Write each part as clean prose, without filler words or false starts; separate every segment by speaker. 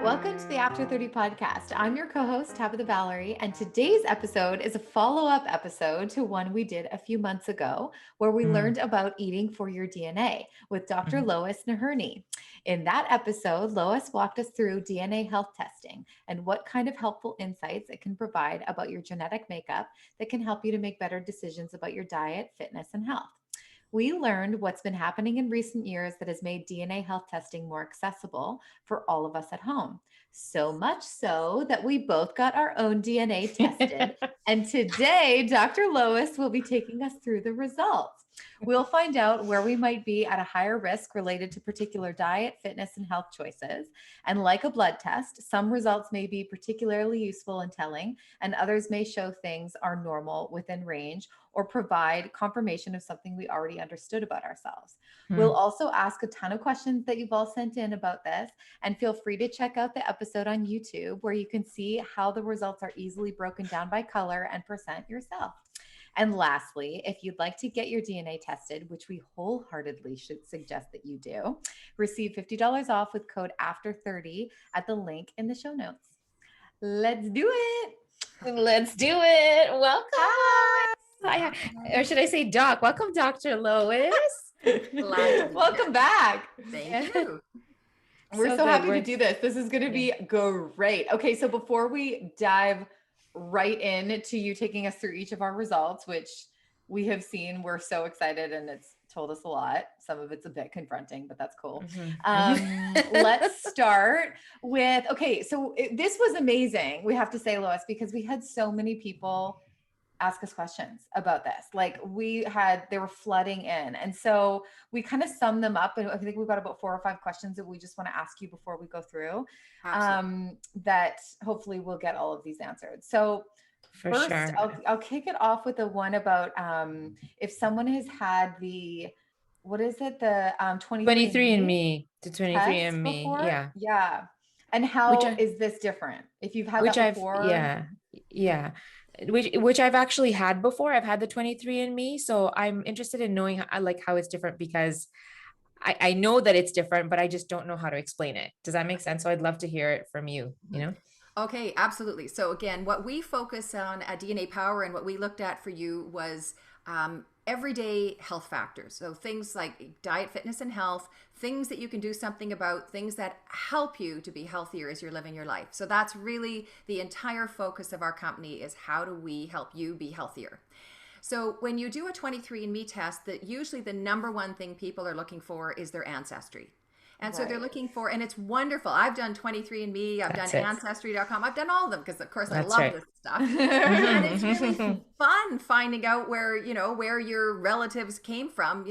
Speaker 1: Welcome to the After 30 podcast. I'm your co-host, Tabitha Valerie, and today's episode is a follow-up episode to one we did a few months ago, where we learned about eating for your DNA with Dr. Lois Naherney. In that episode, Lois walked us through DNA health testing and what kind of helpful insights it can provide about your genetic makeup that can help you to make better decisions about your diet, fitness, and health. We learned what's been happening in recent years that has made DNA health testing more accessible for all of us at home. So much so that we both got our own DNA tested. And today, Dr. Lois will be taking us through the results. We'll find out where we might be at a higher risk related to particular diet, fitness, and health choices. And like a blood test, some results may be particularly useful and telling, and others may show things are normal within range or provide confirmation of something we already understood about ourselves. We'll also ask a ton of questions that you've all sent in about this, and feel free to check out the episode on YouTube where you can see how the results are easily broken down by color and percent yourself. And lastly, if you'd like to get your DNA tested, which we wholeheartedly should suggest that you do, receive $50 off with code AFTER30 at the link in the show notes. Let's do it.
Speaker 2: Let's do it. Welcome.
Speaker 1: Hi.
Speaker 2: Or should I say Doc? Welcome, Dr. Lois.
Speaker 1: Welcome back.
Speaker 3: Thank you.
Speaker 1: We're so happy to do this. This is going to be great. Okay, so before we dive right into you taking us through each of our results, which we have seen, we're so excited and it's told us a lot. Some of it's a bit confronting, but that's cool. Let's start with, this was amazing. We have to say, Lois, because we had so many people ask us questions about this. Like they were flooding in. And so we kind of summed them up. And I think we've got about 4 or 5 questions that we just want to ask you before we go through, that hopefully we'll get all of these answered. So first, I'll kick it off with the one about if someone has had the, what is it? The
Speaker 2: 23andMe, the 23andMe. Yeah.
Speaker 1: Yeah. And how is this different? If you've had that before?
Speaker 2: Yeah. Which I've actually had before. I've had the 23andMe. So I'm interested in knowing how it's different, because I know that it's different, but I just don't know how to explain it. Does that make sense? So I'd love to hear it from you,
Speaker 3: Okay, absolutely. So again, what we focus on at DNA Power and what we looked at for you was everyday health factors. So things like diet, fitness, and health, things that you can do something about, things that help you to be healthier as you're living your life. So that's really the entire focus of our company, is how do we help you be healthier? So when you do a 23andMe test, that usually the number one thing people are looking for is their ancestry. And so they're looking for, and it's wonderful. I've done 23andMe, I've done Ancestry.com, I've done all of them because, of course, I love this stuff. And it's really fun finding out where your relatives came from,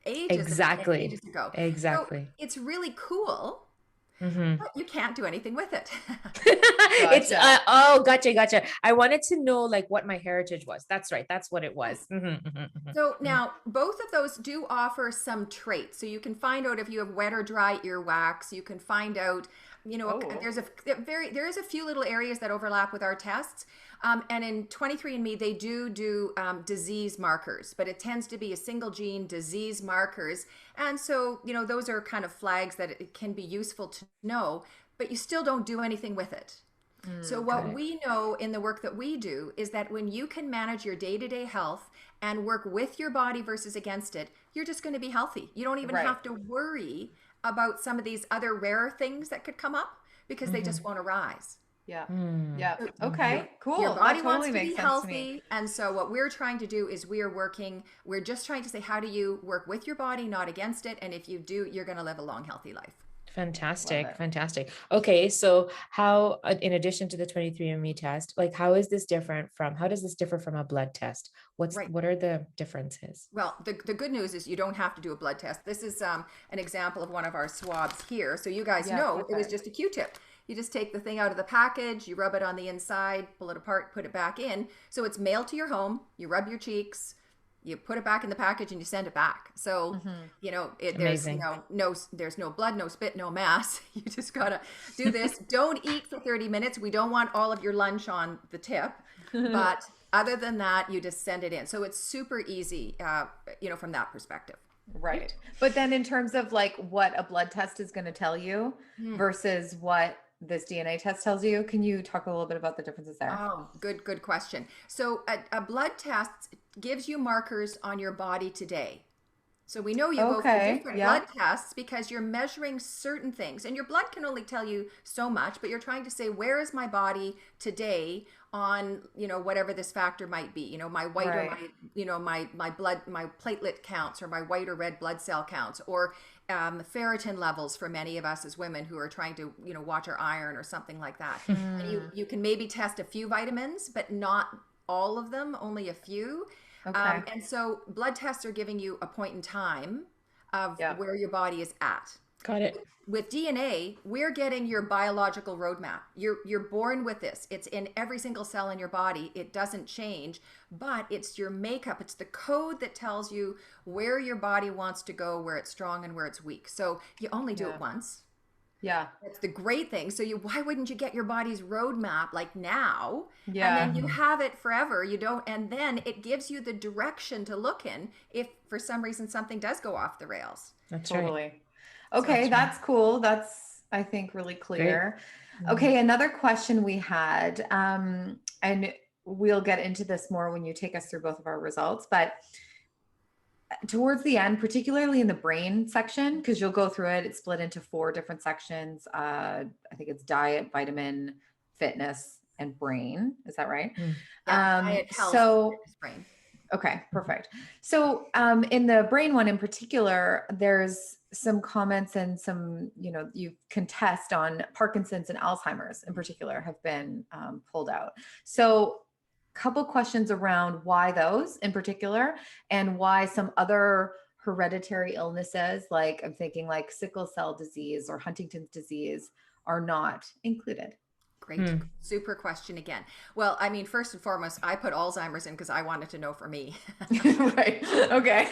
Speaker 3: ages ago.
Speaker 2: Exactly.
Speaker 3: So it's really cool. But you can't do anything with it.
Speaker 2: Gotcha. I wanted to know what my heritage was. That's right. That's what it was.
Speaker 3: So now both of those do offer some traits. So you can find out if you have wet or dry earwax. You can find out, there is a few little areas that overlap with our tests. And in 23andMe, they do disease markers, but it tends to be a single gene disease markers. And so, those are kind of flags that it can be useful to know, but you still don't do anything with it. So what we know in the work that we do is that when you can manage your day-to-day health and work with your body versus against it, you're just going to be healthy. You don't even have to worry about some of these other rare things that could come up, because they just won't arise.
Speaker 1: Yeah. Yeah. Okay, cool.
Speaker 3: Your body wants to be healthy. And so what we're trying to do is we're just trying to say, how do you work with your body, not against it? And if you do, you're going to live a long, healthy life.
Speaker 2: Fantastic. Okay. So how, in addition to the 23andMe test, how does this differ from a blood test? What are the differences?
Speaker 3: Well, the good news is you don't have to do a blood test. This is an example of one of our swabs here. So you guys know it was just a Q-tip. You just take the thing out of the package, you rub it on the inside, pull it apart, put it back in. So it's mailed to your home. You rub your cheeks, you put it back in the package, and you send it back. So, there's no blood, no spit, no mass. You just gotta do this. Don't eat for 30 minutes. We don't want all of your lunch on the tip, but other than that, you just send it in. So it's super easy, from that perspective.
Speaker 1: Right. But then in terms of what a blood test is going to tell you versus what this DNA test tells you. Can you talk a little bit about the differences there?
Speaker 3: Oh, good question. So a blood test gives you markers on your body today. So we know you go for
Speaker 1: Okay.
Speaker 3: different
Speaker 1: Yeah.
Speaker 3: blood tests because you're measuring certain things. And your blood can only tell you so much, but you're trying to say, where is my body today on, whatever this factor might be, my white or
Speaker 1: Right.
Speaker 3: my, my blood, my platelet counts, or my white or red blood cell counts, or ferritin levels for many of us as women who are trying to, watch our iron or something like that. And you can maybe test a few vitamins, but not all of them, only a few.
Speaker 1: Okay.
Speaker 3: And so blood tests are giving you a point in time of
Speaker 1: Yeah.
Speaker 3: where your body is at.
Speaker 2: Got it.
Speaker 3: With DNA, we're getting your biological roadmap. You're born with this. It's in every single cell in your body. It doesn't change, but it's your makeup. It's the code that tells you where your body wants to go, where it's strong and where it's weak. So you only do it once.
Speaker 1: Yeah.
Speaker 3: That's the great thing. So why wouldn't you get your body's roadmap like now?
Speaker 1: Yeah.
Speaker 3: And then you have it forever. You don't, and then it gives you the direction to look in if for some reason something does go off the rails.
Speaker 2: That's right.
Speaker 1: Totally. Okay, that's cool. That's, I think, really clear. Okay, another question we had, and we'll get into this more when you take us through both of our results, but towards the end, particularly in the brain section, because you'll go through it, it's split into 4 different sections. I think it's diet, vitamin, fitness, and brain. Is that right?
Speaker 3: Yeah, diet, health,
Speaker 1: so
Speaker 3: fitness, brain.
Speaker 1: Okay, perfect. So in the brain one in particular, there's some comments and some, you can test on Parkinson's and Alzheimer's in particular have been pulled out. So couple questions around why those in particular and why some other hereditary illnesses, like I'm thinking like sickle cell disease or Huntington's disease, are not included.
Speaker 3: Great. Super question again. Well, I mean, first and foremost, I put Alzheimer's in because I wanted to know for me.
Speaker 1: Right. Okay.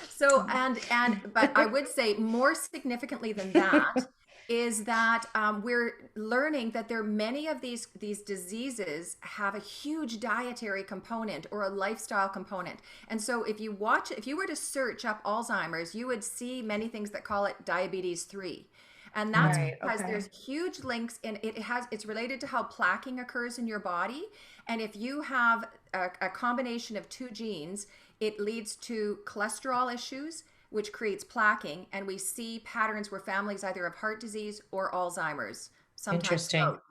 Speaker 3: So, but I would say more significantly than that is that we're learning that there are many of these diseases have a huge dietary component or a lifestyle component. And so if you were to search up Alzheimer's, you would see many things that call it diabetes 3. And that's because there's huge links, and it's related to how plaquing occurs in your body. And if you have a combination of 2 genes, it leads to cholesterol issues, which creates plaquing. And we see patterns where families either have heart disease or Alzheimer's, sometimes
Speaker 2: Interesting.
Speaker 3: both.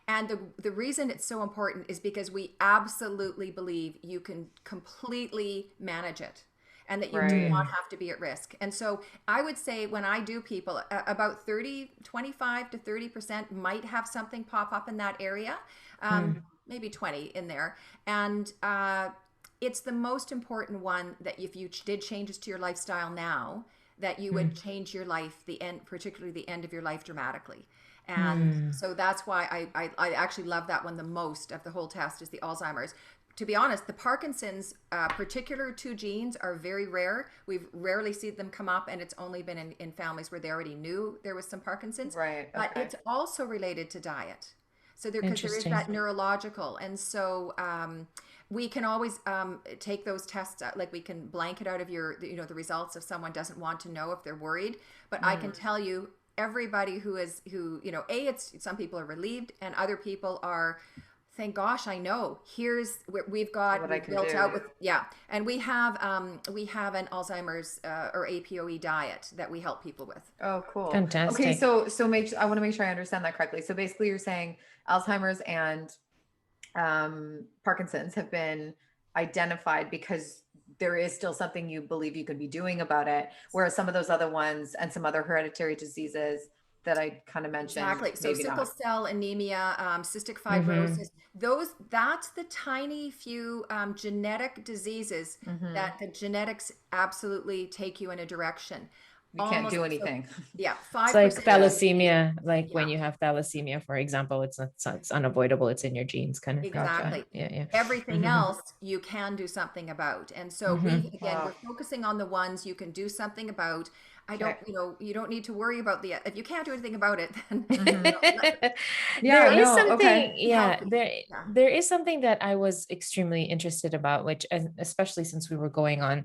Speaker 3: And the reason it's so important is because we absolutely believe you can completely manage it, and that you do not have to be at risk. And so I would say when I do people, about 25 to 30% might have something pop up in that area, maybe 20 in there. And it's the most important one that if you did changes to your lifestyle now, that you would change your life, particularly the end of your life, dramatically. And so that's why I actually love that one the most of the whole test, is the Alzheimer's. To be honest, the Parkinson's particular 2 genes are very rare. We've rarely seen them come up, and it's only been in families where they already knew there was some Parkinson's.
Speaker 1: Right.
Speaker 3: But it's also related to diet. So because there is that neurological. And so we can always take those tests, like we can blank it out of the results if someone doesn't want to know, if they're worried. But I can tell you, everybody it's some people are relieved, and other people are, thank gosh, I know. Here's what we've got built out with, and we have an Alzheimer's or APOE diet that we help people with.
Speaker 1: Oh, cool.
Speaker 2: Fantastic.
Speaker 1: Okay, so I want to make sure I understand that correctly. So basically, you're saying Alzheimer's and Parkinson's have been identified because there is still something you believe you could be doing about it, whereas some of those other ones and some other hereditary diseases that I kind of mentioned.
Speaker 3: Exactly. So sickle cell anemia, cystic fibrosis, that's the tiny few genetic diseases that the genetics absolutely take you in a direction.
Speaker 1: You can't do anything.
Speaker 3: So, 5%.
Speaker 2: It's like thalassemia, when you have thalassemia, for example, it's unavoidable. It's in your genes, kind of.
Speaker 3: Exactly.
Speaker 2: Gotcha. Yeah.
Speaker 3: Everything else you can do something about. And so we're focusing on the ones you can do something about. You don't need to worry about if you can't do anything about it, then
Speaker 2: there is something that I was extremely interested about, which, especially since we were going on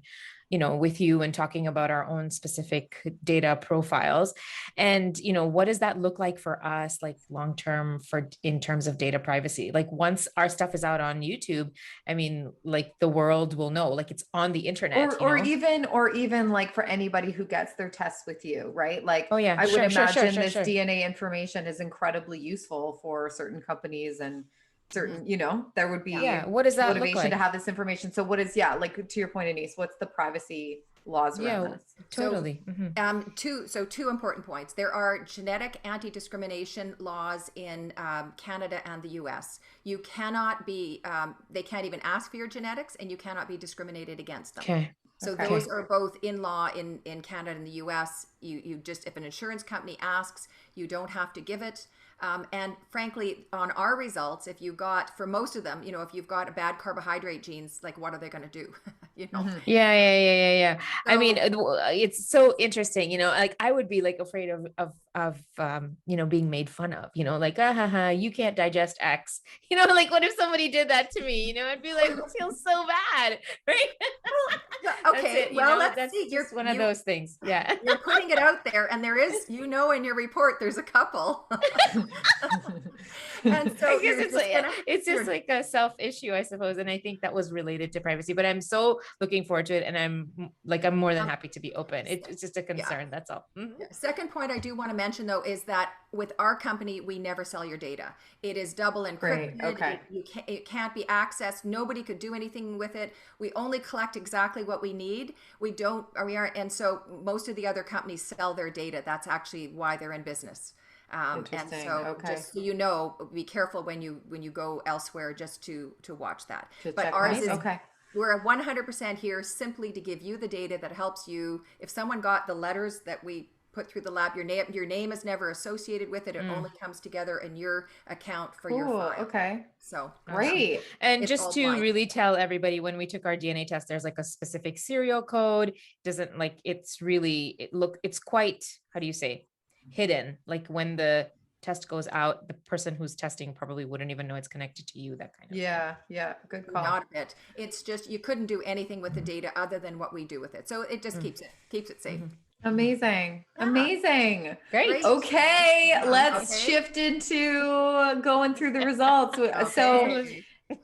Speaker 2: with you and talking about our own specific data profiles. And, what does that look like for us, like long term in terms of data privacy? Like once our stuff is out on YouTube, I mean, like the world will know, like it's on the internet,
Speaker 1: or even like for anybody who gets their tests with you, right? Like
Speaker 2: Oh yeah,
Speaker 1: I would imagine this
Speaker 2: sure.
Speaker 1: DNA information is incredibly useful for certain companies and certain, there would be
Speaker 2: Yeah. What does that look
Speaker 1: motivation to
Speaker 2: like?
Speaker 1: have this information. So what is, like to your point, Anise, what's the privacy laws around
Speaker 2: Yeah,
Speaker 1: this?
Speaker 2: totally.
Speaker 3: Two important points. There are genetic anti-discrimination laws in Canada and the U.S. You cannot be, they can't even ask for your genetics, and you cannot be discriminated against them.
Speaker 2: Okay.
Speaker 3: So
Speaker 1: Okay.
Speaker 3: those are both in law in Canada and the U.S. You just, if an insurance company asks, you don't have to give it. And frankly, on our results, if you got, for most of them, if you've got a bad carbohydrate genes, like what are they going to do?
Speaker 2: Yeah. I mean,
Speaker 3: So,
Speaker 2: it's so interesting, like I would be like afraid of being made fun of, like, you can't digest X, like what if somebody did that to me, I'd be like, I feel so bad, right?
Speaker 3: okay, let's see.
Speaker 2: Just one of those things. Yeah.
Speaker 3: You're putting it out there, and there is, in your report, there's a couple. And so
Speaker 2: I guess it's just like a self issue, I suppose. And I think that was related to privacy, but I'm so looking forward to it. And I'm more than happy to be open. It's just a concern. That's all. Mm-hmm.
Speaker 3: Second point I do want to mention though, is that with our company, we never sell your data. It is double encrypted.
Speaker 1: Great. Okay.
Speaker 3: It can't be accessed. Nobody could do anything with it. We only collect exactly what we need. And so most of the other companies sell their data. That's actually why they're in business. And so just so be careful when you go elsewhere, just to watch that. But ours is, we're 100% here simply to give you the data that helps you. If someone got the letters that we put through the lab, your name is never associated with it. It only comes together in your account for your file.
Speaker 1: Okay.
Speaker 3: So
Speaker 1: great.
Speaker 2: And just to really tell everybody, when we took our DNA test, there's like a specific serial code. Doesn't like, it's really, it's quite, how do you say, hidden. Like when the test goes out, the person who's testing probably wouldn't even know it's connected to you, that kind of
Speaker 1: thing. Good call.
Speaker 3: Not a bit. It's just, you couldn't do anything with the data other than what we do with it. So it just keeps it safe.
Speaker 1: Amazing.
Speaker 2: Great.
Speaker 1: Okay, let's shift into going through the results. So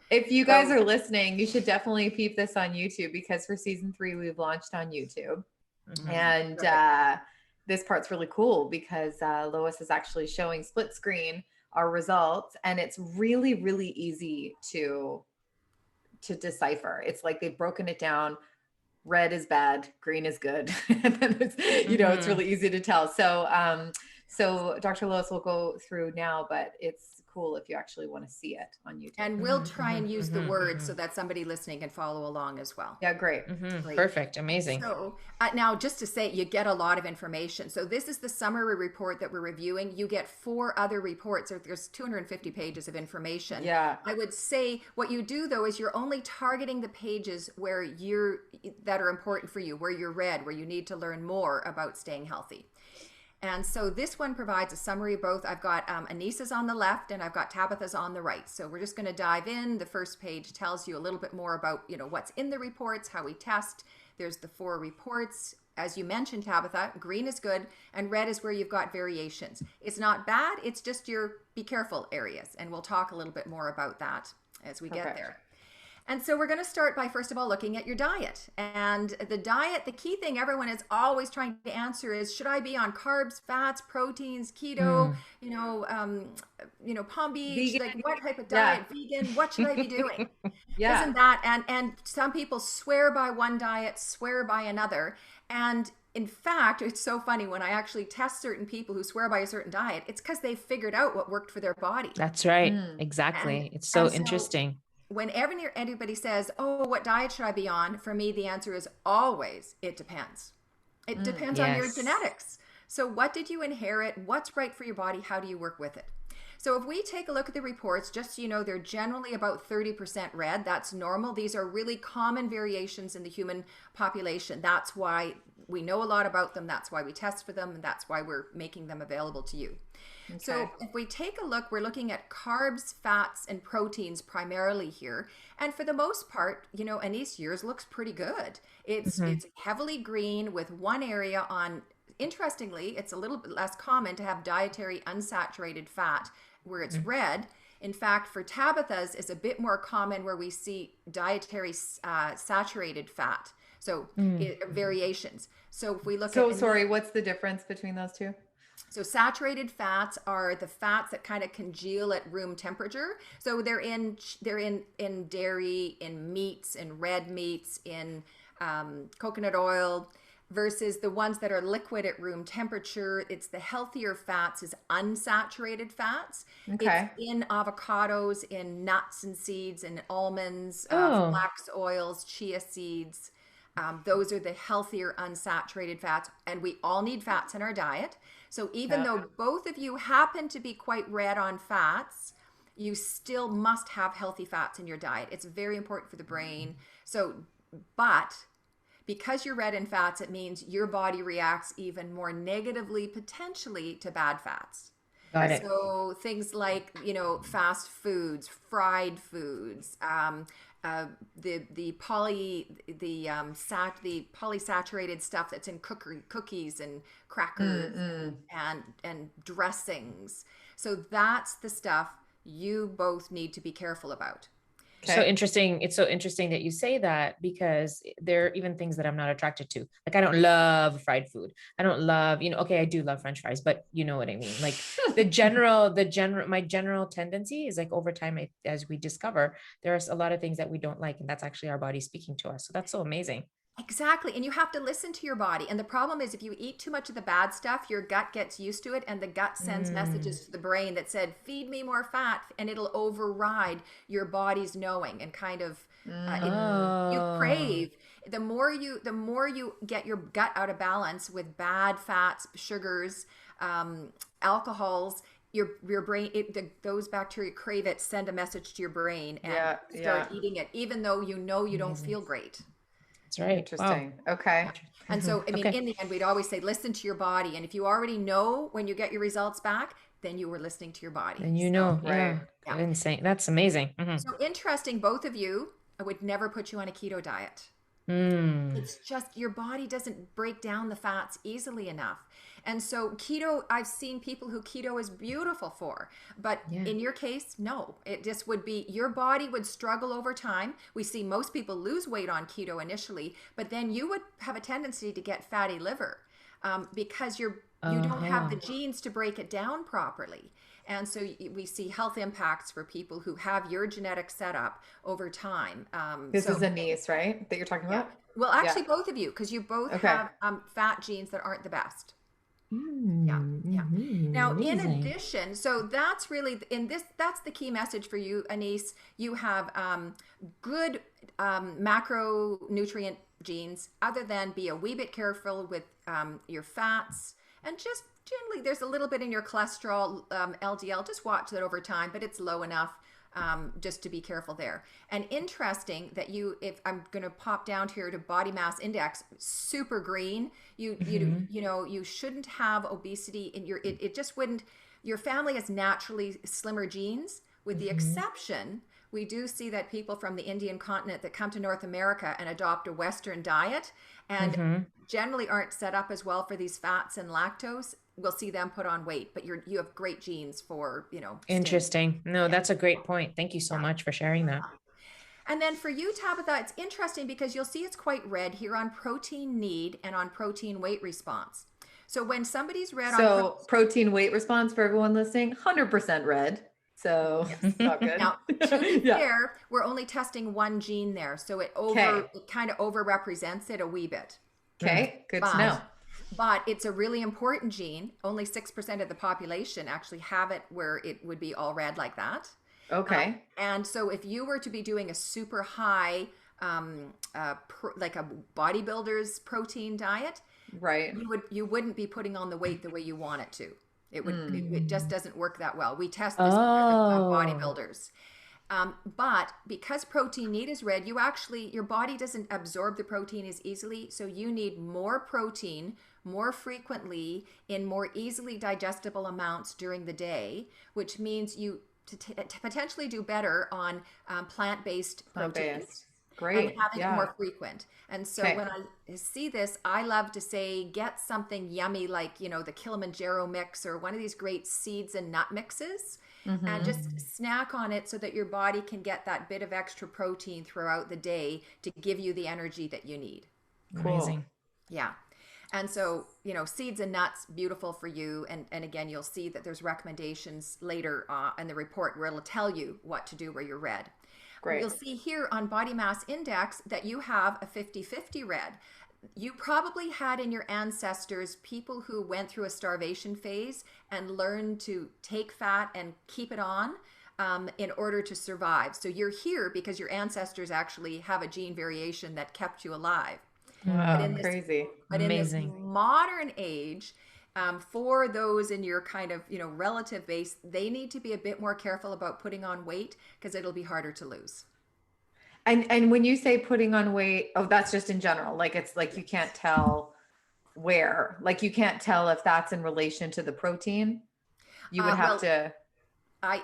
Speaker 1: if you guys are listening, you should definitely peep this on YouTube, because for season 3 we've launched on YouTube. And this part's really cool because Lois is actually showing split screen our results, and it's really, really easy to decipher. It's like they've broken it down. Red is bad, green is good. And then it's really easy to tell. So Dr. Lois will go through now, but it's cool if you actually want to see it on YouTube.
Speaker 3: And we'll try and use the words so that somebody listening can follow along as well.
Speaker 1: Yeah, great.
Speaker 2: Perfect. Amazing.
Speaker 3: So now, just to say, you get a lot of information. So this is the summary report that we're reviewing. You get 4 other reports. There's 250 pages of information.
Speaker 1: Yeah.
Speaker 3: I would say what you do though is you're only targeting the pages that are important for you, where you're red, where you need to learn more about staying healthy. And so this one provides a summary of both. I've got Anissa's on the left and I've got Tabitha's on the right. So we're just going to dive in. The first page tells you a little bit more about, what's in the reports, how we test. There's the 4 reports. As you mentioned, Tabitha, green is good and red is where you've got variations. It's not bad. It's just your be careful areas. And we'll talk a little bit more about that as we get there. And so we're going to start by, first of all, looking at your diet. And the diet, the key thing everyone is always trying to answer is, should I be on carbs, fats, proteins, keto, Palm Beach, vegan. Like what type of diet, vegan, what should I be doing? Isn't that, and some people swear by one diet, swear by another. And in fact, it's so funny when I actually test certain people who swear by a certain diet, it's because they figured out what worked for their body.
Speaker 2: That's right. Exactly. It's so interesting.
Speaker 3: Whenever anybody says, oh, what diet should I be on? For me, the answer is always, it depends. It depends on your genetics. So what did you inherit? What's right for your body? How do you work with it? So if we take a look at the reports, just so you know, they're generally about 30% red. That's normal. These are really common variations in the human population. That's why We know a lot about them. That's why we test for them, and that's why we're making them available to you.
Speaker 1: Okay.
Speaker 3: So if we take a look, we're looking at carbs, fats, and proteins primarily here. And for the most part, you know, Anise, yours looks pretty good. It's heavily green with one area on. Interestingly, it's a little bit less common to have dietary unsaturated fat where it's red. In fact, for Tabitha's, it's a bit more common where we see dietary saturated fat. So variations. So if we look
Speaker 1: So
Speaker 3: at
Speaker 1: sorry, what's the difference between those two?
Speaker 3: so saturated fats are the fats that kind of congeal at room temperature. So they're in dairy, in meats, in red meats, in coconut oil, versus the ones that are liquid at room temperature. It's the healthier fats is unsaturated fats.
Speaker 1: Okay.
Speaker 3: It's in avocados, in nuts and seeds, and almonds,
Speaker 2: Oh.
Speaker 3: flax oils, chia seeds. Those are the healthier unsaturated fats, and we all need fats in our diet. So even though both of you happen to be quite red on fats, you still must have healthy fats in your diet. It's very important for the brain. So, but because you're red in fats, it means your body reacts even more negatively, potentially, to bad fats.
Speaker 2: Got it.
Speaker 3: So things like, you know, fast foods, fried foods, the polysaturated stuff that's in cookies and crackers and dressings. So that's the stuff you both need to be careful about.
Speaker 2: So interesting. It's so interesting that you say that, because there are even things that I'm not attracted to. Like, I don't love fried food. I don't love, you know, okay, I do love French fries, but you know what I mean? Like my general tendency is like, over time, as we discover, there's a lot of things that we don't like, and that's actually our body speaking to us. So that's so amazing.
Speaker 3: Exactly. And you have to listen to your body. And the problem is, if you eat too much of the bad stuff, your gut gets used to it, and the gut sends messages to the brain that said, feed me more fat, and it'll override your body's knowing, and kind of you crave. The more you get your gut out of balance with bad fats, sugars, alcohols, your brain, those bacteria crave it, send a message to your brain, and start eating it, even though you know you don't feel great.
Speaker 2: That's right.
Speaker 1: Interesting.
Speaker 2: Wow.
Speaker 1: Okay.
Speaker 3: And so, I mean, in the end, we'd always say, listen to your body. And if you already know when you get your results back, then you were listening to your body.
Speaker 2: And you know,
Speaker 1: right.
Speaker 2: yeah. Insane. That's amazing.
Speaker 3: So interesting, both of you, I would never put you on a keto diet. It's just your body doesn't break down the fats easily enough. And so keto, I've seen people who keto is beautiful for, but in your case, no, it just would be, your body would struggle over time. We see most people lose weight on keto initially, but then you would have a tendency to get fatty liver because you don't have the genes to break it down properly. And so we see health impacts for people who have your genetic setup over time.
Speaker 1: This is Anise, right? That you're talking about?
Speaker 3: Well, actually, both of you, because you both have fat genes that aren't the best. Now, in addition, so that's really that's the key message for you, Anise. You have good macronutrient genes, other than be a wee bit careful with your fats, and just generally there's a little bit in your cholesterol, LDL. Just watch that over time, but it's low enough just to be careful there. And interesting that if I'm going to pop down here to body mass index, super green. You shouldn't have obesity in it just wouldn't. Your family has naturally slimmer genes, with the exception, we do see that people from the Indian continent that come to North America and adopt a Western diet and generally aren't set up as well for these fats and lactose, we'll see them put on weight. But you have great genes for,
Speaker 2: Interesting. No, that's a great point. Thank you so much for sharing that.
Speaker 3: And then for you, Tabitha, it's interesting because you'll see it's quite red here on protein need and on protein weight response. So when somebody's red on
Speaker 1: protein weight response, for everyone listening, 100% red. So it's not good.
Speaker 3: Now, to be fair, we're only testing one gene there. So it kind of over represents it a wee bit.
Speaker 1: Okay, good to know.
Speaker 3: But it's a really important gene. Only 6% of the population actually have it where it would be all red like that.
Speaker 1: Okay.
Speaker 3: And so if you were to be doing a super high, like a bodybuilder's protein diet,
Speaker 1: right,
Speaker 3: you wouldn't be putting on the weight the way you want it to. It just doesn't work that well. We test this with bodybuilders. But because protein need is red, your body doesn't absorb the protein as easily. So you need more protein more frequently in more easily digestible amounts during the day, which means you to potentially do better on plant-based proteins.
Speaker 1: Plant-based. Great.
Speaker 3: And having it
Speaker 1: Yeah.
Speaker 3: more frequent. And so
Speaker 1: Okay.
Speaker 3: when I see this, I love to say, get something yummy like, the Kilimanjaro mix or one of these great seeds and nut mixes, and just snack on it so that your body can get that bit of extra protein throughout the day to give you the energy that you need.
Speaker 1: Cool.
Speaker 2: Amazing.
Speaker 3: Yeah. And so, seeds and nuts, beautiful for you. And again, you'll see that there's recommendations later in the report where it'll tell you what to do where you're red.
Speaker 1: Great.
Speaker 3: You'll see here on body mass index that you have a 50-50 red. You probably had in your ancestors people who went through a starvation phase and learned to take fat and keep it on in order to survive. So you're here because your ancestors actually have a gene variation that kept you alive.
Speaker 1: Wow, crazy.
Speaker 3: But in this
Speaker 2: Amazing.
Speaker 3: modern age, for those in your kind of relative base, they need to be a bit more careful about putting on weight because it'll be harder to lose.
Speaker 1: And when you say putting on weight, oh, that's just in general. Like it's like you can't tell where, like you can't tell if that's in relation to the protein. You would have to.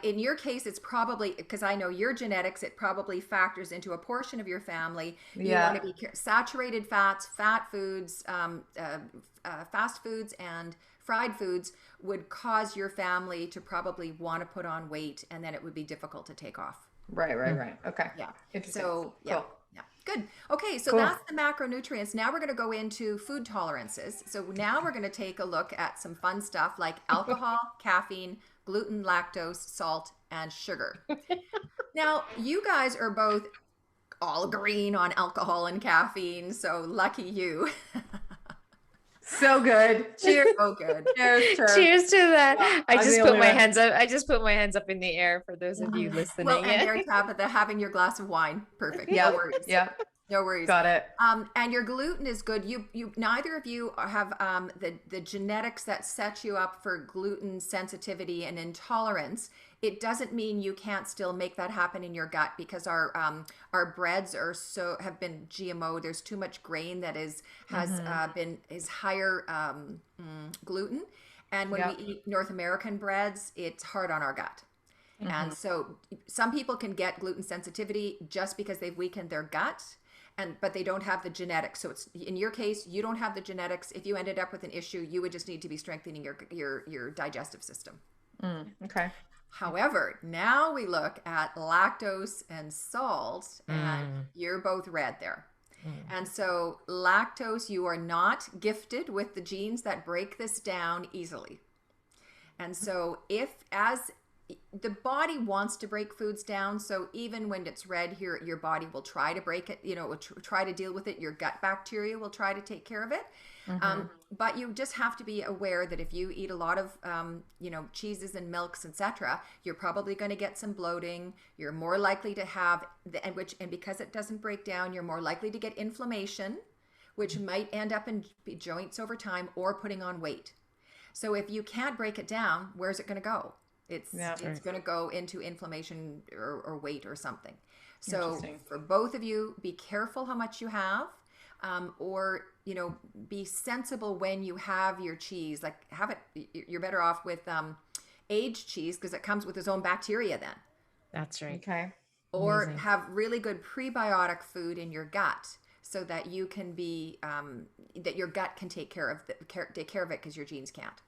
Speaker 3: In your case, it's probably because I know your genetics, it probably factors into a portion of your family. You want to be saturated fats, fat foods, fast foods, and fried foods would cause your family to probably want to put on weight, and then it would be difficult to take off.
Speaker 1: Right. Okay.
Speaker 3: Yeah.
Speaker 1: Interesting.
Speaker 3: So, yeah.
Speaker 1: Cool.
Speaker 3: Yeah. Good. Okay. So
Speaker 1: Cool.
Speaker 3: that's the macronutrients. Now we're going to go into food tolerances. So now we're going to take a look at some fun stuff like alcohol, caffeine, gluten, lactose, salt, and sugar. Now, you guys are both all green on alcohol and caffeine. So lucky you.
Speaker 1: So good. Cheers.
Speaker 3: Oh, good.
Speaker 2: Cheers to that. I
Speaker 1: I'm
Speaker 2: just
Speaker 1: the
Speaker 2: put
Speaker 1: only
Speaker 2: my
Speaker 1: one.
Speaker 2: hands up. I just put my hands up in the air for those of you listening.
Speaker 3: Well, and there's Tabitha having your glass of wine. Perfect.
Speaker 1: Yeah.
Speaker 3: No worries.
Speaker 1: Yeah.
Speaker 3: No worries.
Speaker 1: Got it.
Speaker 3: And your gluten is good. You neither of you have the genetics that set you up for gluten sensitivity and intolerance. It doesn't mean you can't still make that happen in your gut because our breads have been GMO. There's too much grain that is higher gluten, and when we eat North American breads, it's hard on our gut. And so some people can get gluten sensitivity just because they've weakened their gut. But they don't have the genetics. So it's in your case, you don't have the genetics. If you ended up with an issue, you would just need to be strengthening your digestive system.
Speaker 1: Okay.
Speaker 3: However, now we look at lactose and salt, and you're both red there. And so lactose, you are not gifted with the genes that break this down easily. And so as the body wants to break foods down, so even when it's red here, your body will try to break it, will try to deal with it. Your gut bacteria will try to take care of it. But you just have to be aware that if you eat a lot of cheeses and milks, etc., you're probably going to get some bloating. You're more likely to have and because it doesn't break down, you're more likely to get inflammation, which might end up in joints over time or putting on weight. So if you can't break it down, where's it going to go? It's going to go into inflammation or weight or something. So for both of you, be careful how much you have, or be sensible when you have your cheese. Like have it. You're better off with aged cheese because it comes with its own bacteria then.
Speaker 2: That's right.
Speaker 1: Okay.
Speaker 3: Or have really good prebiotic food in your gut so that you can be that your gut can take care of it because your genes can't.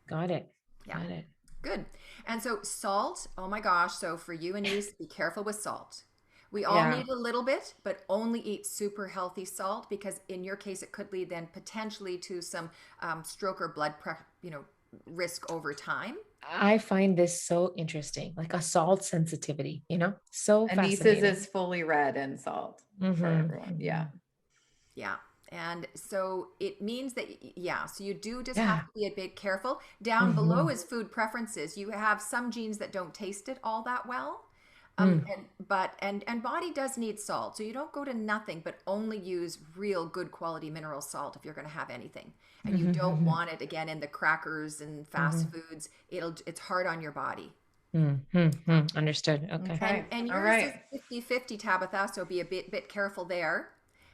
Speaker 2: Got it.
Speaker 3: Yeah.
Speaker 2: Got it.
Speaker 3: Good. And so salt, oh my gosh. So for you and Denise, be careful with salt. We all need a little bit, but only eat super healthy salt because in your case, it could lead then potentially to some stroke or blood risk over time.
Speaker 2: I find this so interesting, like a salt sensitivity, so
Speaker 1: Anissa's
Speaker 2: fascinating.
Speaker 1: is fully red in salt for everyone. Yeah.
Speaker 3: Yeah. And so it means that, so you do just have to be a bit careful. Down below is food preferences. You have some genes that don't taste it all that well. And body does need salt. So you don't go to nothing, but only use real good quality mineral salt if you're going to have anything. And you don't want it again in the crackers and fast foods. It's hard on your body.
Speaker 2: Understood. Okay.
Speaker 1: Okay.
Speaker 3: And
Speaker 1: All
Speaker 3: yours is
Speaker 1: right.
Speaker 3: 50-50, Tabitha, so be a bit careful there.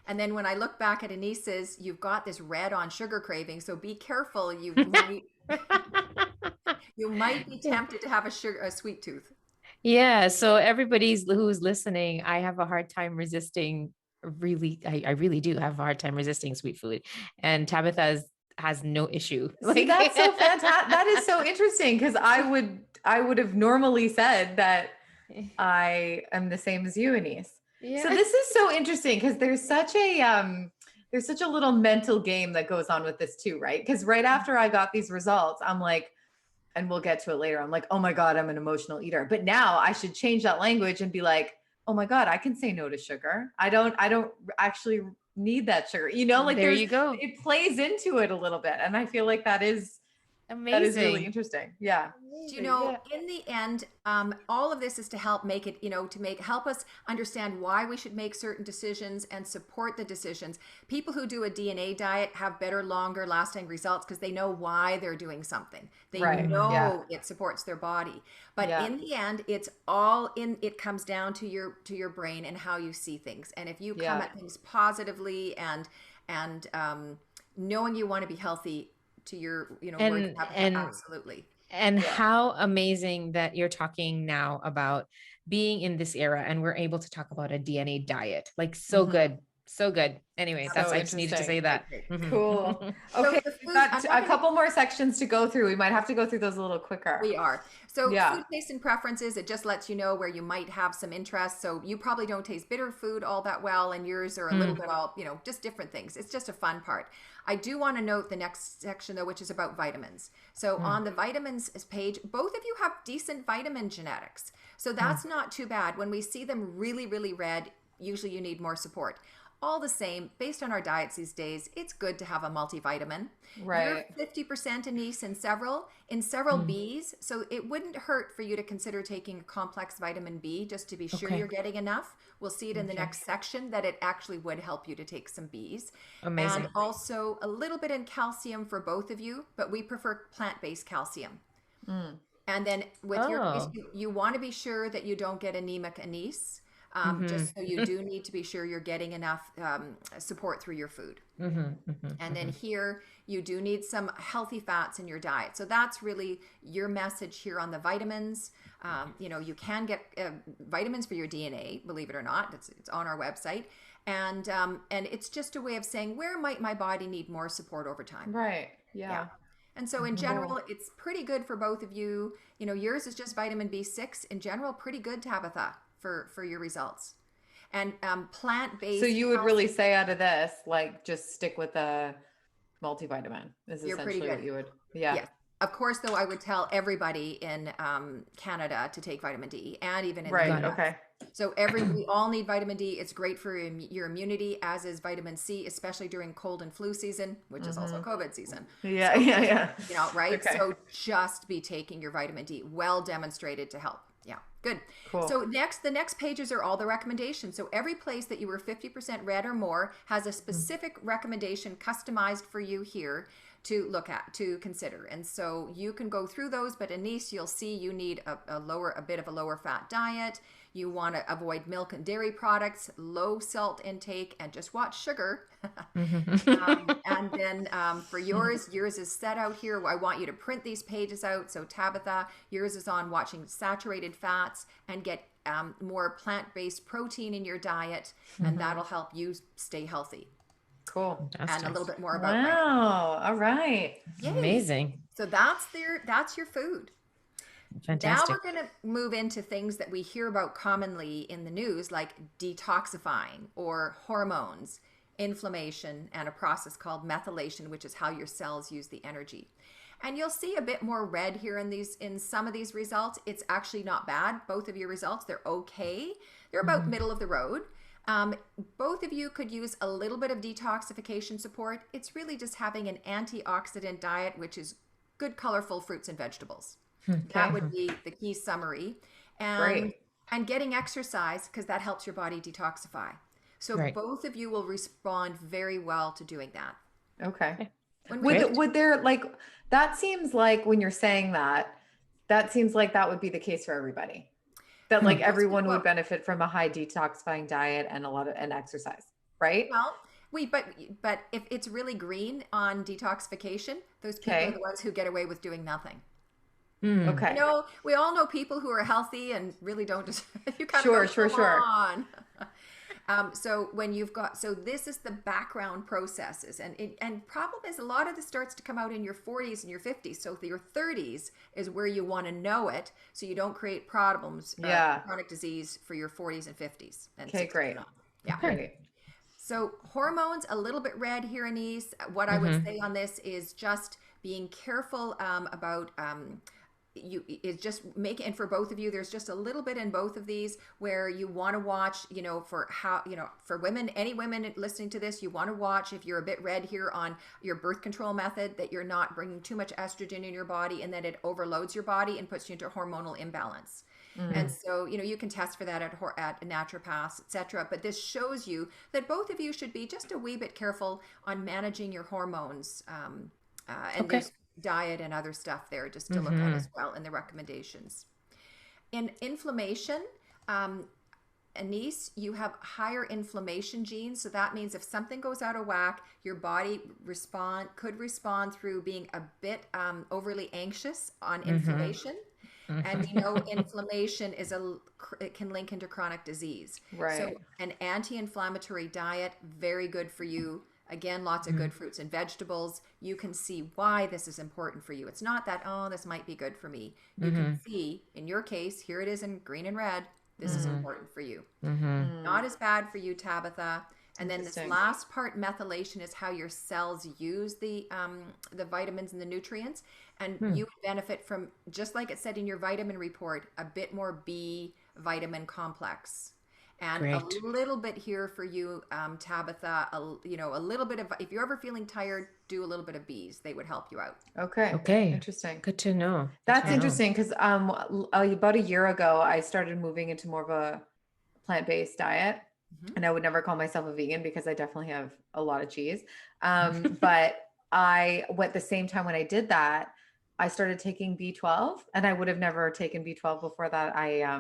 Speaker 3: And then when I look back at Anissa's, you've got this red on sugar craving, so be careful. You might be tempted to have a sweet tooth.
Speaker 2: Yeah. So everybody's who's listening, I have a hard time resisting really, I really do have a hard time resisting sweet food. And Tabitha has no issue.
Speaker 1: See,
Speaker 2: Like
Speaker 1: that's so fantastic. That is so interesting because I would have normally said that I am the same as you, Anise. So
Speaker 2: yeah.
Speaker 1: this is so interesting because there's such a little mental game that goes on with this too, right? Because right after I got these results, I'm like, and we'll get to it later. I'm like, oh my God, I'm an emotional eater. But now I should change that language and be like, oh my God, I can say no to sugar. I don't actually need that sugar. Like
Speaker 2: There you go.
Speaker 1: it plays into it a little bit. And I feel like that is really
Speaker 2: Amazing.
Speaker 1: interesting. Yeah.
Speaker 3: Do you
Speaker 2: Amazing.
Speaker 3: know,
Speaker 2: Yeah.
Speaker 3: in the end, all of this is to help make it, help us understand why we should make certain decisions and support the decisions. People who do a DNA diet have better, longer lasting results because they know why they're doing something. They
Speaker 1: Right. Yeah.
Speaker 3: know it supports their body. But
Speaker 1: Yeah.
Speaker 3: in the end, it comes down to your brain and how you see things. And if you come
Speaker 1: Yeah.
Speaker 3: at things positively and knowing you want to be healthy to your, words,
Speaker 2: And
Speaker 3: absolutely.
Speaker 2: and
Speaker 1: Yeah.
Speaker 2: how amazing that you're talking now about being in this era and we're able to talk about a DNA diet. Like so
Speaker 1: Mhm.
Speaker 2: good. So good. Anyway,
Speaker 1: So
Speaker 2: I just needed to say
Speaker 1: interesting.
Speaker 2: that.
Speaker 3: Great.
Speaker 1: Cool.
Speaker 3: So
Speaker 1: Okay,
Speaker 3: the
Speaker 1: we've
Speaker 3: food,
Speaker 1: got
Speaker 3: I'm
Speaker 1: a
Speaker 3: not going to
Speaker 1: couple more sections to go through. We might have to go through those a little quicker.
Speaker 3: We are. So
Speaker 1: Yeah.
Speaker 3: food taste and preferences, it just lets you know where you might have some interest. So you probably don't taste bitter food all that well, and yours are a little bit all, just different things. It's just a fun part. I do want to note the next section though, which is about vitamins. So on the vitamins page, both of you have decent vitamin genetics. So that's not too bad. When we see them really, really red, usually you need more support. All the same, based on our diets these days, it's good to have a multivitamin. You're
Speaker 1: Right.
Speaker 3: 50% anise in several Bs, so it wouldn't hurt for you to consider taking a complex vitamin B just to be sure
Speaker 2: Okay.
Speaker 3: you're getting enough. We'll see it in the
Speaker 2: Okay.
Speaker 3: next section that it actually would help you to take some Bs.
Speaker 2: Amazing.
Speaker 3: And also a little bit in calcium for both of you, but we prefer plant-based calcium. And then with your case,
Speaker 2: Oh.
Speaker 3: you want to be sure that you don't get anemic anise. Just so you do need to be sure you're getting enough support through your food. And then here, you do need some healthy fats in your diet. So that's really your message here on the vitamins. You can get vitamins for your DNA, believe it or not. It's on our website. And it's just a way of saying, where might my body need more support over time?
Speaker 1: Right.
Speaker 3: Yeah.
Speaker 1: Yeah.
Speaker 3: And so in general,
Speaker 1: Cool.
Speaker 3: it's pretty good for both of you. Yours is just vitamin B6. In general, pretty good, Tabitha, for your results. And plant-based
Speaker 1: So you would really
Speaker 3: calcium,
Speaker 1: say out of this, like just stick with a multivitamin is
Speaker 3: you're pretty
Speaker 1: essentially
Speaker 3: good.
Speaker 1: what you would. Yeah.
Speaker 3: Yes. Of course, though, I would tell everybody in Canada to take vitamin D and even in the
Speaker 1: Right.
Speaker 2: Got it.
Speaker 3: US.
Speaker 1: Okay.
Speaker 3: So we all need vitamin D. It's great for your immunity, as is vitamin C, especially during cold and flu season, which is also COVID season.
Speaker 1: Yeah.
Speaker 3: So,
Speaker 1: Yeah. Yeah.
Speaker 3: right?
Speaker 1: Okay.
Speaker 3: So just be taking your vitamin D. Well demonstrated to help. Yeah, good.
Speaker 1: Cool.
Speaker 3: So the next pages are all the recommendations. So every place that you were 50% red or more has a specific recommendation customized for you here to look at, to consider. And so you can go through those, but Anise, you'll see you need a bit of a lower fat diet. You want to avoid milk and dairy products, low salt intake, and just watch sugar. And then for yours is set out here. I want you to print these pages out. So Tabitha, yours is on watching saturated fats and get more plant-based protein in your diet, and that'll help you stay healthy.
Speaker 1: Cool.
Speaker 3: And a little bit more about
Speaker 1: Wow. All right.
Speaker 3: Yay.
Speaker 2: Amazing.
Speaker 3: So that's your food. Now
Speaker 2: Fantastic.
Speaker 3: we're going to move into things that we hear about commonly in the news, like detoxifying or hormones, inflammation, and a process called methylation, which is how your cells use the energy. And you'll see a bit more red here in some of these results. It's actually not bad. Both of your results, they're okay. They're about middle of the road. Both of you could use a little bit of detoxification support. It's really just having an antioxidant diet, which is good, colorful fruits and vegetables. That would be the key summary.
Speaker 1: Great.
Speaker 3: And getting exercise, because that helps your body detoxify. So
Speaker 2: Right.
Speaker 3: both of you will respond very well to doing that.
Speaker 1: Okay.
Speaker 3: When we
Speaker 1: Would there like that seems like when you're saying that That seems like that would be the case for everybody. That like everyone would benefit from a high detoxifying diet and and exercise, right?
Speaker 3: Well, but if it's really green on detoxification, those people are the ones who get away with doing nothing.
Speaker 1: Okay.
Speaker 3: You know, we all know people who are healthy and really don't just you kind
Speaker 1: Sure,
Speaker 3: of go,
Speaker 1: sure, sure.
Speaker 3: on. So when you've got, so this is the background processes, and problem is a lot of this starts to come out in your 40s and your 50s. So your 30s is where you want to know it, so you don't create problems, chronic disease for your 40s and 50s. And
Speaker 1: okay, great.
Speaker 3: Yeah,
Speaker 1: great.
Speaker 3: So hormones, a little bit red here, Anise. What I would say on this is just being careful about. You is just make it, and for both of you, there's just a little bit in both of these where you want to watch, you know, for how, you know, for women, any women listening to this, you want to watch if you're a bit red here on your birth control method, that you're not bringing too much estrogen in your body and that it overloads your body and puts you into hormonal imbalance. And so, you know, you can test for that at naturopaths, etc. But this shows you that both of you should be just a wee bit careful on managing your hormones. And there's diet and other stuff there just to look at as well in the recommendations. In inflammation, Anise, you have higher inflammation genes. So that means if something goes out of whack, your body could respond through being a bit overly anxious on inflammation. And you know, inflammation it can link into chronic disease.
Speaker 1: Right.
Speaker 3: So an anti-inflammatory diet, very good for you. Again, lots of good fruits and vegetables. You can see why this is important for you. It's not that, oh, this might be good for me. You can see, in your case, here it is in green and red, this is important for you. Not as bad for you, Tabitha. And then this last part, methylation, is how your cells use the vitamins and the nutrients. And you benefit from, just like it said in your vitamin report, a bit more B vitamin complex. And a little bit here for you, Tabitha, you know, a little bit of, if you're ever feeling tired, do a little bit of bees. They would help you out.
Speaker 1: Okay. Interesting.
Speaker 2: Good to know.
Speaker 1: That's interesting because about a year ago, I started moving into more of a plant-based diet. And I would never call myself a vegan because I definitely have a lot of cheese. But at the same time when I did that, I started taking B12, and I would have never taken B12 before that. I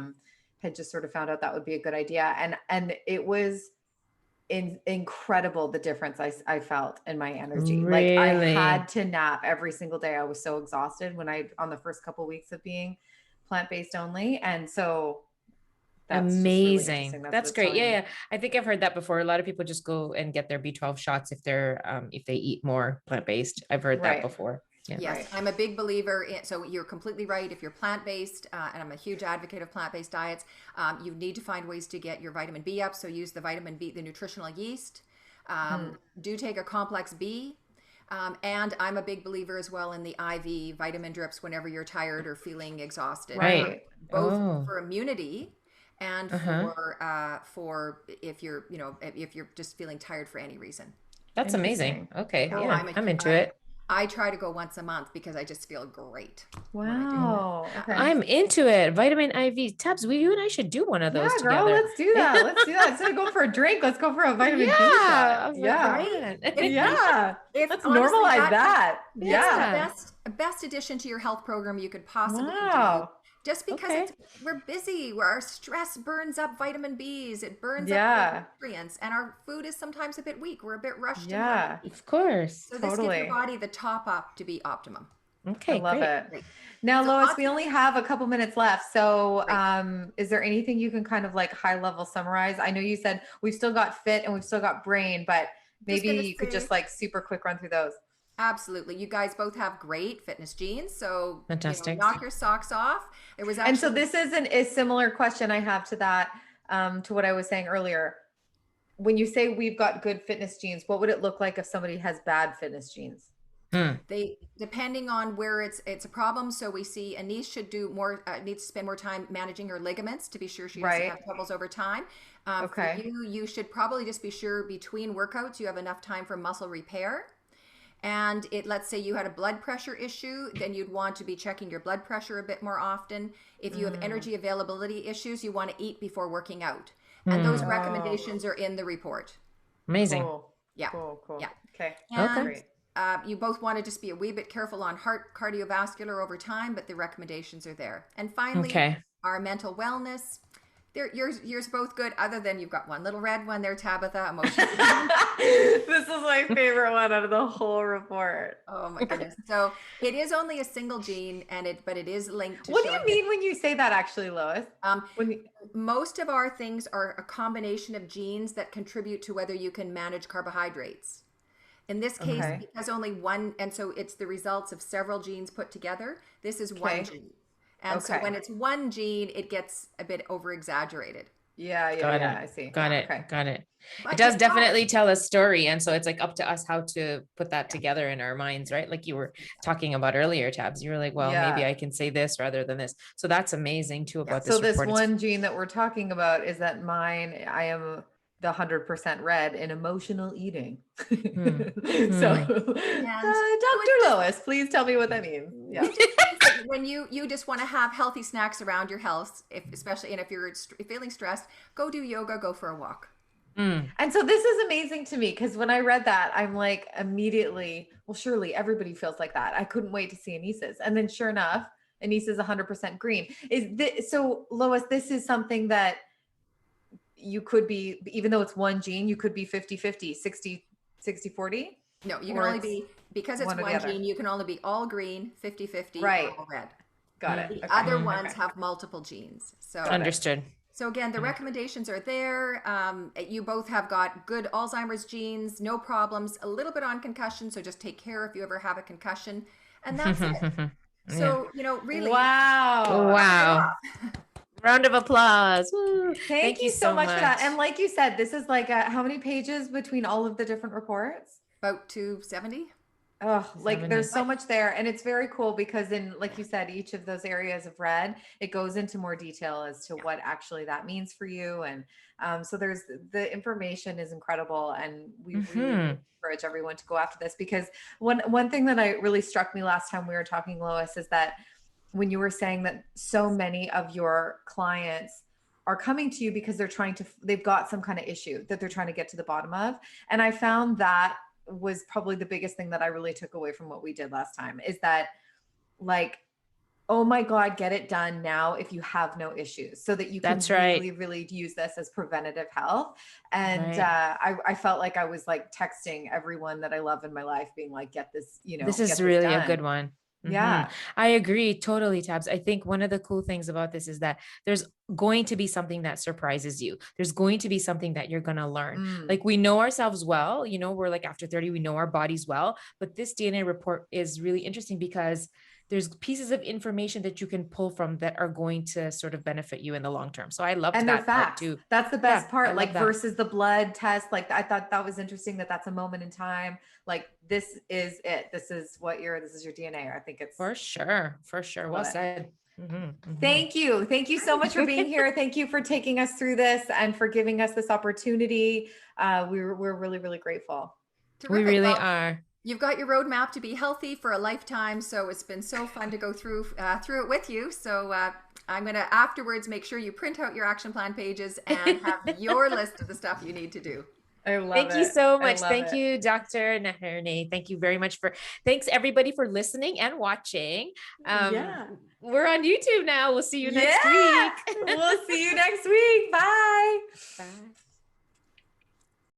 Speaker 1: had just sort of found out that would be a good idea. And it was incredible, the difference I felt in my energy.
Speaker 2: Really?
Speaker 1: Like I had to nap every single day. I was so exhausted on the first couple of weeks of being plant-based only. And so that's
Speaker 2: amazing.
Speaker 1: Really
Speaker 2: that's great. Yeah. I think I've heard that before. A lot of people just go and get their B12 shots if they eat more plant-based. I've heard that before. Yeah.
Speaker 3: Yes, I'm a big believer in, so you're completely right. If you're plant-based, and I'm a huge advocate of plant-based diets, you need to find ways to get your vitamin B up. So use the vitamin B, the nutritional yeast. Do take a complex B. And I'm a big believer as well in the IV vitamin drips whenever you're tired or feeling exhausted.
Speaker 1: Right.
Speaker 3: Both for immunity and for if you're, you know, if you're just feeling tired for any reason.
Speaker 2: That's amazing. Okay. Yeah, I'm into it.
Speaker 3: I try to go once a month because I just feel great.
Speaker 1: Wow.
Speaker 2: Okay. I'm into it. Vitamin IV. Tabs, you and I should do one of those together.
Speaker 1: Girl, let's do that. Let's do that. Instead of going for a drink, let's go for a vitamin B shot.
Speaker 3: Right?
Speaker 1: Let's normalize that.
Speaker 3: It's the best addition to your health program you could possibly do. Just because we're busy, where our stress burns up vitamin Bs, it burns up nutrients, and our food is sometimes a bit weak. We're a bit rushed.
Speaker 2: Of course.
Speaker 3: So this gives your body the top up to be optimum.
Speaker 2: Okay,
Speaker 1: I love it. Great. Now, so Lois, we only have a couple minutes left. So is there anything you can kind of like high level summarize? I know you said we've still got fit and we've still got brain, but maybe you could just like super quick run through those.
Speaker 3: Absolutely. You guys both have great fitness genes. So
Speaker 2: fantastic.
Speaker 3: You know, knock your socks off. It was actually-
Speaker 1: And so this is a similar question I have to that, to what I was saying earlier. When you say we've got good fitness genes, what would it look like if somebody has bad fitness genes?
Speaker 3: They, depending on where it's a problem. So we see Anise should do more, needs to spend more time managing her ligaments to be sure she doesn't have troubles over time. For you should probably just be sure between workouts, you have enough time for muscle repair. And let's say you had a blood pressure issue, then you'd want to be checking your blood pressure a bit more often. If you have energy availability issues, you want to eat before working out. And those recommendations are in the report.
Speaker 2: Amazing.
Speaker 1: Cool.
Speaker 3: Yeah.
Speaker 1: Cool.
Speaker 3: Yeah.
Speaker 1: Okay.
Speaker 3: And,
Speaker 2: great.
Speaker 3: you both want to just be a wee bit careful on heart cardiovascular over time, but the recommendations are there. And finally,
Speaker 2: Okay.
Speaker 3: our mental wellness. Yours both good, other than you've got one little red one there, Tabitha, emotional.
Speaker 1: This is my favorite one out of the whole report.
Speaker 3: Oh my goodness. So it is only a single gene, but it is linked to.
Speaker 1: What do you mean when you say that, actually, Lois?
Speaker 3: Most of our things are a combination of genes that contribute to whether you can manage carbohydrates. In this case, because only one, and so it's the results of several genes put together. This is one gene. And so when it's one gene, it gets a bit over exaggerated.
Speaker 1: Yeah. I see.
Speaker 2: Got it.
Speaker 1: Okay.
Speaker 2: Got it.
Speaker 3: But
Speaker 2: It does definitely tell a story. And so it's like up to us how to put that together in our minds, right? Like you were talking about earlier, Tabs. You were like, well, maybe I can say this rather than this. So that's amazing too about this
Speaker 1: So this
Speaker 2: report.
Speaker 1: one gene that we're talking about is that mine, I am the 100% red in emotional eating. So Dr. Lois, please tell me what that means. Yeah.
Speaker 3: When you just want to have healthy snacks around your health, especially if you're feeling stressed, go do yoga, go for a walk.
Speaker 1: And so this is amazing to me because when I read that, I'm like immediately, well, surely everybody feels like that. I couldn't wait to see Anissa's. And then sure enough, Anissa's 100% green. So Lois, this is something that you could be, even though it's one gene, you could be 50-50, 60-40.
Speaker 3: No, you can only be, because it's one gene, you can only be all green, 50-50,
Speaker 1: right?
Speaker 3: All red.
Speaker 1: Got it.
Speaker 3: The other ones have multiple genes. So
Speaker 2: understood.
Speaker 3: So again, the recommendations are there. You both have got good Alzheimer's genes, no problems, a little bit on concussion. So just take care if you ever have a concussion. And that's it. So, really.
Speaker 1: Wow.
Speaker 2: Round of applause. Woo.
Speaker 1: Thank you so much for that. And like you said, this is like how many pages between all of the different reports?
Speaker 3: About 270.
Speaker 1: Oh, like there's so much there. And it's very cool because like you said, each of those areas of red, it goes into more detail as to what actually that means for you. And so the information is incredible. And we really encourage everyone to go after this because one thing that really struck me last time we were talking, Lois, is that when you were saying that so many of your clients are coming to you because they've got some kind of issue that they're trying to get to the bottom of. And I found that was probably the biggest thing that I really took away from what we did last time is that like, oh my God, get it done now if you have no issues so that you can really, really use this as preventative health. And I felt like I was like texting everyone that I love in my life being like, get this,
Speaker 2: this is really a good one.
Speaker 1: Yeah,
Speaker 2: I agree totally, Tabs. I think one of the cool things about this is that there's going to be something that surprises you. There's going to be something that you're going to learn. Like we know ourselves well, we're like after 30, we know our bodies well, but this DNA report is really interesting because there's pieces of information that you can pull from that are going to sort of benefit you in the long term. So I love that part too.
Speaker 1: That's the best part, like versus the blood test. Like I thought that was interesting that that's a moment in time. Like this is it. This is your DNA. I think it's
Speaker 2: for sure. Well said.
Speaker 1: Thank you. Thank you so much for being here. Thank you for taking us through this and for giving us this opportunity. We're really, really grateful.
Speaker 3: Terrific.
Speaker 2: We really are.
Speaker 3: You've got your roadmap to be healthy for a lifetime. So it's been so fun to go through it with you. So I'm going to afterwards make sure you print out your action plan pages and have your list of the stuff you need to do.
Speaker 1: I love
Speaker 2: Thank you so much. Thank you, Dr. Naherne. Thank you very much thanks everybody for listening and watching. We're on YouTube now. We'll see you next week.
Speaker 1: We'll see you next week. Bye.
Speaker 2: Bye.